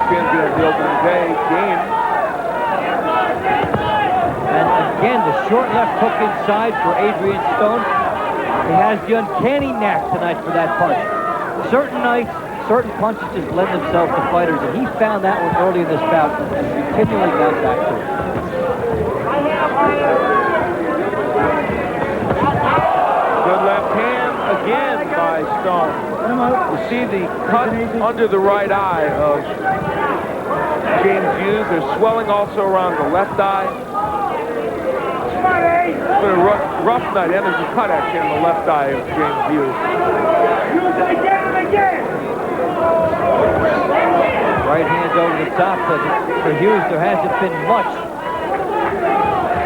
champions in the opening day game. And again, the short left hook inside for Adrian Stone. He has the uncanny knack tonight for that punch. Certain nights, certain punches just lend themselves to fighters, and he found that one early in this bout and continually got back to it. Good left hand again by Stone. You see the cut under the right eye of James Hughes. There's swelling also around the left eye. It's been a rough night, and there's a cut actually on the left eye of James Hughes. Right hand over the top, but for Hughes there hasn't been much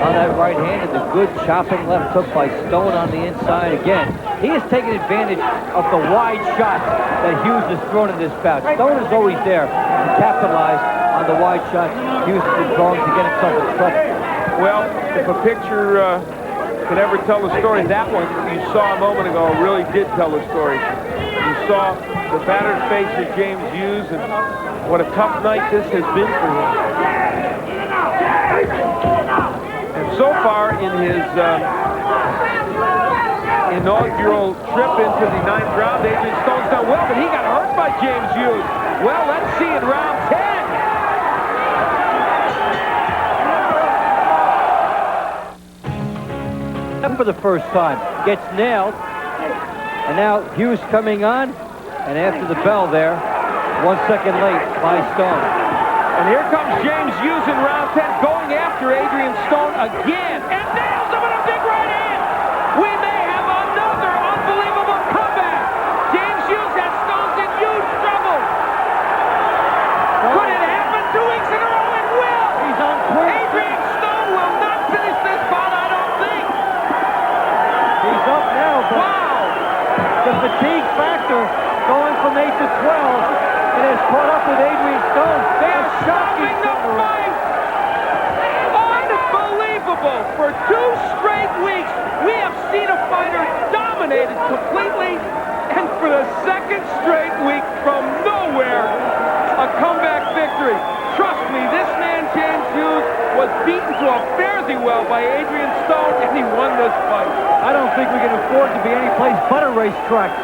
on that right hand, and the good chopping left hook by Stone on the inside again. He has taken advantage of the wide shots that Hughes has thrown in this bout. Stone is always there to capitalize on the wide shots Hughes has been throwing to get himself in trouble. Well, if a picture can ever tell the story, that one you saw a moment ago really did tell the story. You saw the battered face of James Hughes, and what a tough night this has been for him. And so far in his inaugural trip into the 9th round, Adrian Stone's done well, but he got hurt by James Hughes. Well, let's see in round 10. For the first time, gets nailed, and now Hughes coming on, and after the bell there, 1 second late by Stone. And here comes James Hughes in round 10, going after Adrian Stone again, and nails him with a big right hand. We may have another unbelievable comeback. James Hughes has Stone's in huge trouble. Could it happen 2 weeks in a row? It will. He's on point. Adrian Stone will not finish this bout, I don't think. He's up now, but Wow. the fatigue factor going from 8 to 12, it has caught up with Adrian Stone. They're stopping the fight. Unbelievable. For 2 straight weeks, we have seen a fighter dominated completely, and for the 2nd straight week from nowhere, a comeback victory. Trust me, this man, James Hughes, was beaten to a fare-thee-well by Adrian Stone, and he won this fight. I don't think we can afford to be any place but a racetrack.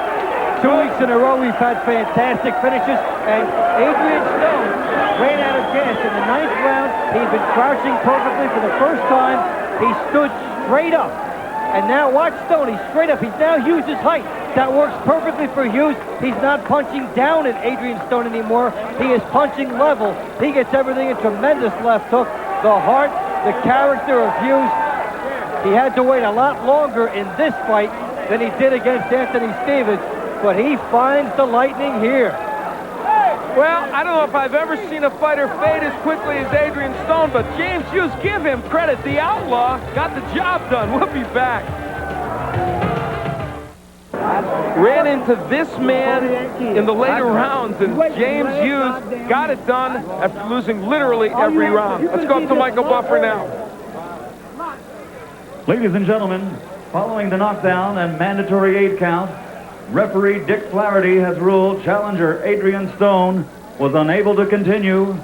2 weeks in a row, we've had fantastic finishes, and Adrian Stone ran out of gas in the 9th round. He's been crouching perfectly for the first time. He stood straight up, and now watch Stone. He's straight up. He's now Hughes' height. That works perfectly for Hughes. He's not punching down at Adrian Stone anymore. He is punching level. He gets everything, a tremendous left hook. The heart, the character of Hughes. He had to wait a lot longer in this fight than he did against Anthony Stevens, but he finds the lightning here. Well, I don't know if I've ever seen a fighter fade as quickly as Adrian Stone, but James Hughes, give him credit. The Outlaw got the job done. We'll be back. Ran into this man in the later rounds, and James Hughes got it done after losing literally every round. Let's go up to Michael Buffer now. Ladies and gentlemen, following the knockdown and mandatory 8 count, referee Dick Flaherty has ruled challenger Adrian Stone was unable to continue.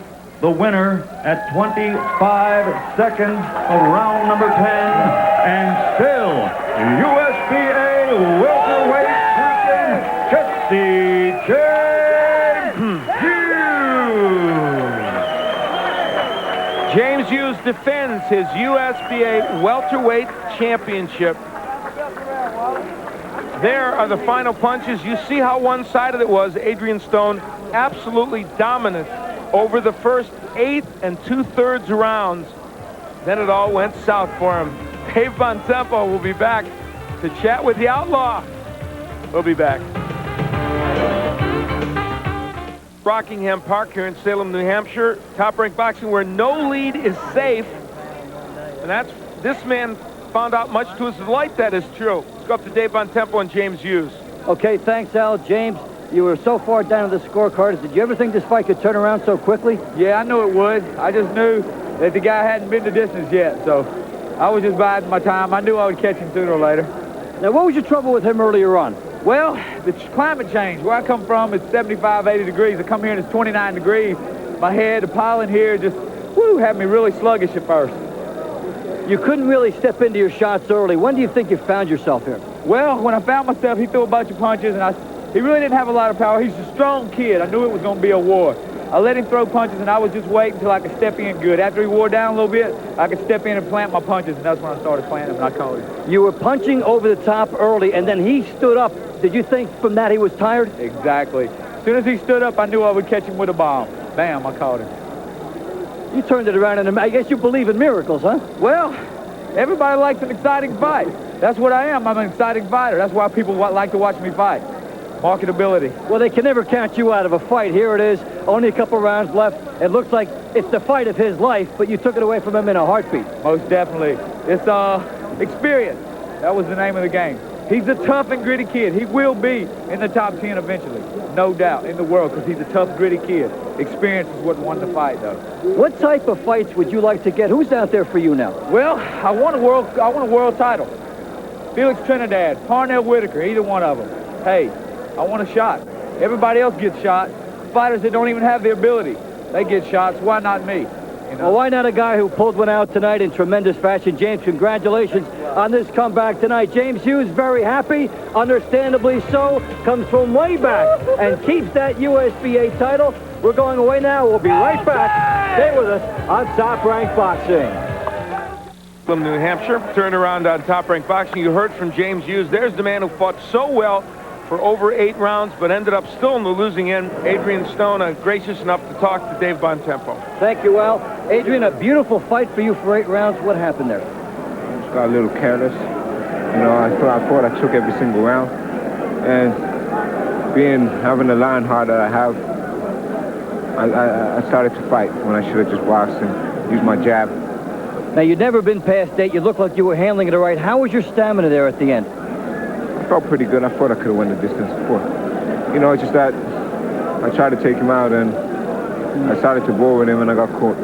The winner at 25 seconds of round number 10, and still USBA welterweight champion, Jesse James Hughes. James Hughes defends his USBA welterweight championship. There are the final punches. You see how one-sided it was. Adrian Stone absolutely dominant over the first 8 2/3 rounds. Then it all went south for him. Dave Bontempo will be back to chat with the Outlaw. We'll be back. Rockingham Park here in Salem, New Hampshire. Top Rank Boxing, where no lead is safe. And that's, this man found out much to his delight that is true. Let's go up to Dave Bontempo and James Hughes. Okay, thanks, Al. James, you were so far down the scorecards. Did you ever think this fight could turn around so quickly? Yeah, I knew it would. I just knew that the guy hadn't been the distance yet, so I was just biding my time. I knew I would catch him sooner or later. Now, what was your trouble with him earlier on? Well, the climate change. Where I come from, it's 75, 80 degrees. I come here and it's 29 degrees. my head, the piling here just, had me really sluggish at first. You couldn't really step into your shots early. When do you think you found yourself here? Well, when I found myself, he threw a bunch of punches, and he really didn't have a lot of power. He's a strong kid. I knew it was going to be a war. I let him throw punches, and I was just waiting until I could step in good. After he wore down a little bit, I could step in and plant my punches, and that's when I started planting them, and I caught him. You were punching over the top early, and then he stood up. Did you think from that he was tired? Exactly. As soon as he stood up, I knew I would catch him with a bomb. Bam, I caught him. You turned it around, and I guess you believe in miracles, huh? Well, everybody likes an exciting fight. That's what I am. I'm an exciting fighter. That's why people like to watch me fight. Marketability. Well, they can never count you out of a fight. Here it is, only a couple rounds left. It looks like it's the fight of his life, but you took it away from him in a heartbeat. Most definitely. It's experience. That was the name of the game. He's a tough and gritty kid. He will be in the top 10 eventually, no doubt, in the world, because he's a tough, gritty kid. Experience is what won the fight, though. What type of fights would you like to get? Who's out there for you now? Well, I want a world title. Felix Trinidad, Parnell Whitaker, either one of them. Hey, I want a shot. Everybody else gets shot. Fighters that don't even have the ability, they get shots. Why not me? You know? Well, why not a guy who pulled one out tonight in tremendous fashion? James, congratulations on this comeback tonight. James Hughes, very happy, understandably so, comes from way back and keeps that USBA title. We're going away now. We'll be right back. Stay with us on Top Rank Boxing. From New Hampshire, turn around on Top Rank Boxing. You heard from James Hughes. There's the man who fought so well for over 8 rounds, but ended up still in the losing end. Adrian Stone, gracious enough to talk to Dave Bontempo. Thank you, Al. Adrian, a beautiful fight for you for 8 rounds. What happened there? Just got a little careless. You know, I thought I took every single round. And having the lion heart that I have, I started to fight when I should have just boxed and used my jab. Now, you'd never been past 8. You looked like you were handling it all right. How was your stamina there at the end? I felt pretty good. I thought I could have won the distance before. You know, it's just that I tried to take him out, and I started to bore with him, and I got caught.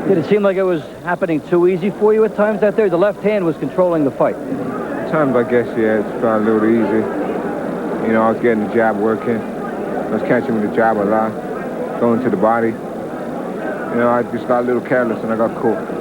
Did it seem like it was happening too easy for you at times out there? The left hand was controlling the fight. At times, I guess, yeah, it felt a little easy. You know, I was getting the jab working. I was catching with the jab a lot, going to the body. You know, I just got a little careless, and I got caught.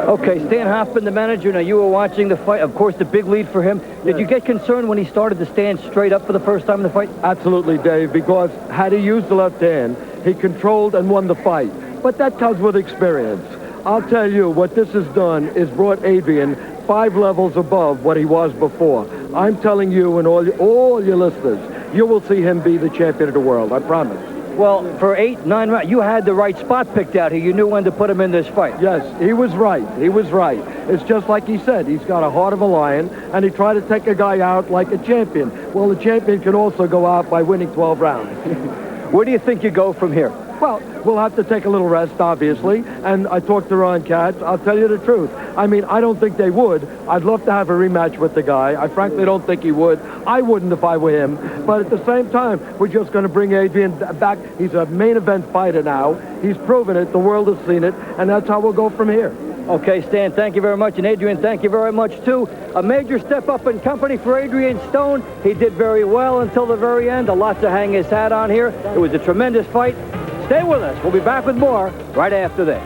Okay, Stan Hoffman, the manager. Now, you were watching the fight. Of course, the big lead for him. Did you get concerned when he started to stand straight up for the first time in the fight? Absolutely, Dave, because had he used the left hand, he controlled and won the fight. But that comes with experience. I'll tell you, what this has done is brought Adrian 5 levels above what he was before. I'm telling you and all your listeners, you will see him be the champion of the world, I promise. Well, for 8, 9 rounds, you had the right spot picked out here. You knew when to put him in this fight. Yes, he was right. He was right. It's just like he said. He's got a heart of a lion, and he tried to take a guy out like a champion. Well, the champion can also go out by winning 12 rounds. Where do you think you go from here? Well, we'll have to take a little rest, obviously, and I talked to Ron Katz. I'll tell you the truth. I mean, I don't think they would. I'd love to have a rematch with the guy. I frankly don't think he would. I wouldn't if I were him. But at the same time, we're just going to bring Adrian back. He's a main event fighter now. He's proven it. The world has seen it, and that's how we'll go from here. Okay, Stan, thank you very much. And Adrian, thank you very much, too. A major step up in company for Adrian Stone. He did very well until the very end. A lot to hang his hat on here. It was a tremendous fight. Stay with us. We'll be back with more right after this.